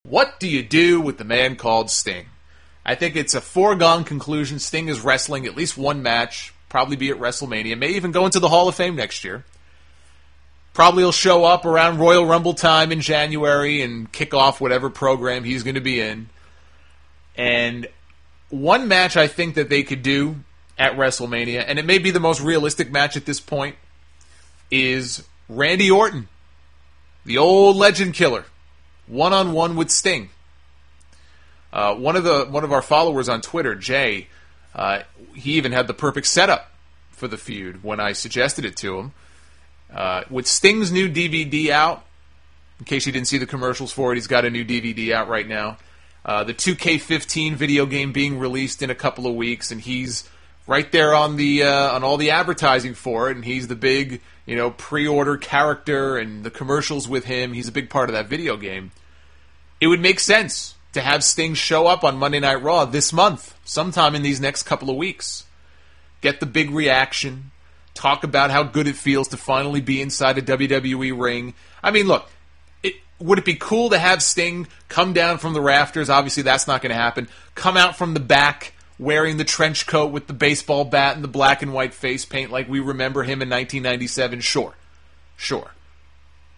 What do you do with the man called Sting? I think it's a foregone conclusion. Sting is wrestling at least one match, probably be at WrestleMania, may even go into the Hall of Fame next year. Probably he'll show up around Royal Rumble time in January and kick off whatever program he's going to be in. And one match I think that they could do at WrestleMania, and it may be the most realistic match at this point, is Randy Orton, the old legend killer, one-on-one with Sting. One of our followers on Twitter, Jay, he even had the perfect setup for the feud when I suggested it to him. With Sting's new DVD out, in case you didn't see the commercials for it, he's got a new DVD out right now. The 2K15 video game being released in a couple of weeks, and he's right there on the on all the advertising for it, and he's the big pre-order character, and the commercials with him. He's a big part of that video game. It would make sense to have Sting show up on Monday Night Raw this month, sometime in these next couple of weeks. Get the big reaction. Talk about how good it feels to finally be inside a WWE ring. I mean, look, would it be cool to have Sting come down from the rafters? Obviously, that's not going to happen. Come out from the back wearing the trench coat with the baseball bat and the black and white face paint like we remember him in 1997? Sure.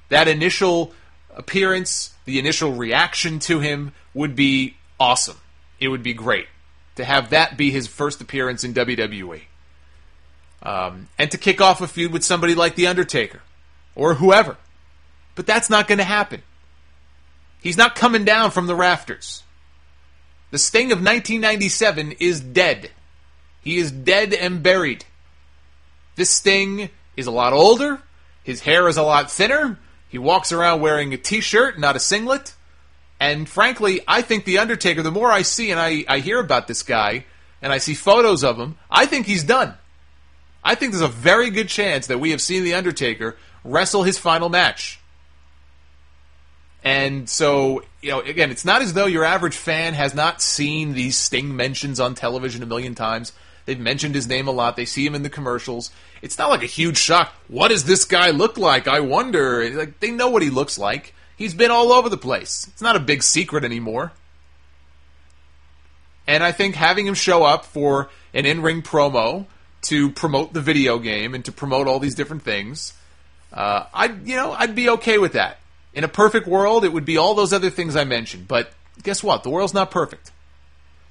That initial appearance, the initial reaction to him would be awesome. It would be great to have that be his first appearance in WWE. And to kick off a feud with somebody like The Undertaker or whoever. But that's not going to happen. He's not coming down from the rafters. The Sting of 1997 is dead. He is dead and buried. This Sting is a lot older. His hair is a lot thinner. He walks around wearing a t-shirt, not a singlet. And frankly, I think The Undertaker, the more I see and I hear about this guy, and I see photos of him, I think he's done. I think there's a very good chance that we have seen The Undertaker wrestle his final match. And so, again, it's not as though your average fan has not seen these Sting mentions on television a million times. They've mentioned his name a lot. They see him in the commercials. It's not like a huge shock. What does this guy look like? I wonder. Like, they know what he looks like. He's been all over the place. It's not a big secret anymore. And I think having him show up for an in-ring promo to promote the video game and to promote all these different things, I'd be okay with that. In a perfect world, it would be all those other things I mentioned. But guess what? The world's not perfect.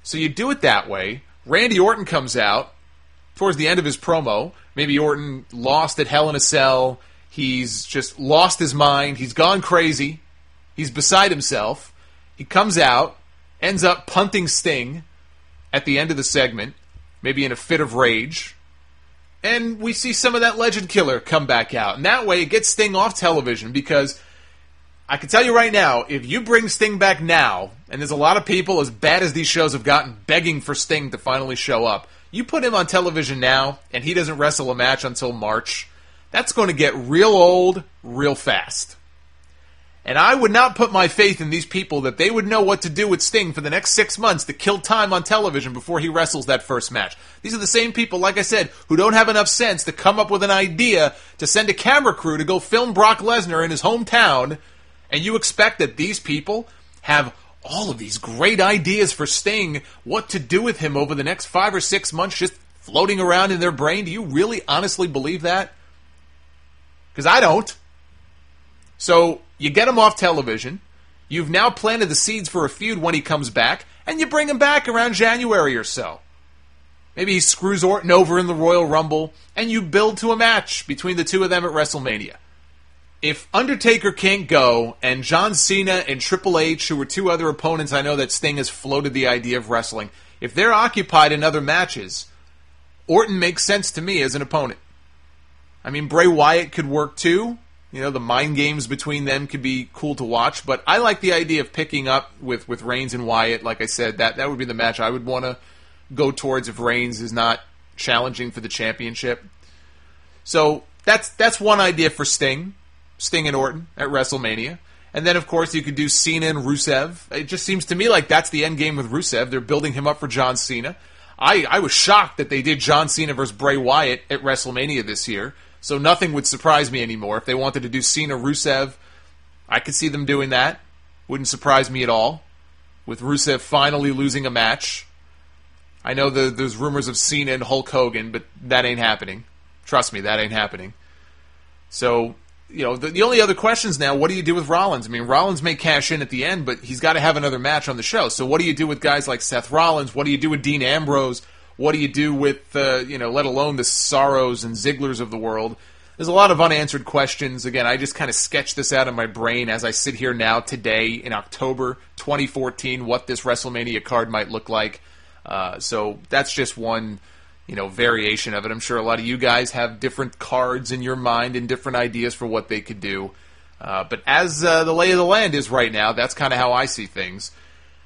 So you do it that way. Randy Orton comes out towards the end of his promo. Maybe Orton lost at Hell in a Cell. He's just lost his mind. He's gone crazy. He's beside himself. He comes out, ends up punting Sting at the end of the segment, maybe in a fit of rage. And we see some of that legend killer come back out. And that way it gets Sting off television, because I can tell you right now, if you bring Sting back now, and there's a lot of people, as bad as these shows have gotten, begging for Sting to finally show up, you put him on television now, and he doesn't wrestle a match until March, that's going to get real old real fast. And I would not put my faith in these people that they would know what to do with Sting for the next 6 months to kill time on television before he wrestles that first match. These are the same people, like I said, who don't have enough sense to come up with an idea to send a camera crew to go film Brock Lesnar in his hometown. And you expect that these people have all of these great ideas for Sting, what to do with him over the next 5 or 6 months just floating around in their brain? Do you really honestly believe that? Because I don't. So you get him off television. You've now planted the seeds for a feud when he comes back, and you bring him back around January or so. Maybe he screws Orton over in the Royal Rumble, and you build to a match between the two of them at WrestleMania. If Undertaker can't go, and John Cena and Triple H, who were two other opponents I know that Sting has floated the idea of wrestling, if they're occupied in other matches, Orton makes sense to me as an opponent. I mean, Bray Wyatt could work too. The mind games between them could be cool to watch, but I like the idea of picking up with Reigns and Wyatt. Like I said, that would be the match I would want to go towards if Reigns is not challenging for the championship. So that's one idea for Sting and Orton at WrestleMania. And then, of course, you could do Cena and Rusev. It just seems to me like that's the end game with Rusev. They're building him up for John Cena. I was shocked that they did John Cena versus Bray Wyatt at WrestleMania this year. So nothing would surprise me anymore. If they wanted to do Cena-Rusev, I could see them doing that. Wouldn't surprise me at all. With Rusev finally losing a match. I know there's rumors of Cena and Hulk Hogan, but that ain't happening. Trust me, that ain't happening. So, the only other questions now, what do you do with Rollins? I mean, Rollins may cash in at the end, but he's got to have another match on the show. So what do you do with guys like Seth Rollins? What do you do with Dean Ambrose? What do you do with, let alone the Sorrows and Zigglers of the world? There's a lot of unanswered questions. Again, I just kind of sketched this out in my brain as I sit here now today in October 2014, what this WrestleMania card might look like. So that's just one variation of it. I'm sure a lot of you guys have different cards in your mind and different ideas for what they could do. But as the lay of the land is right now, that's kind of how I see things.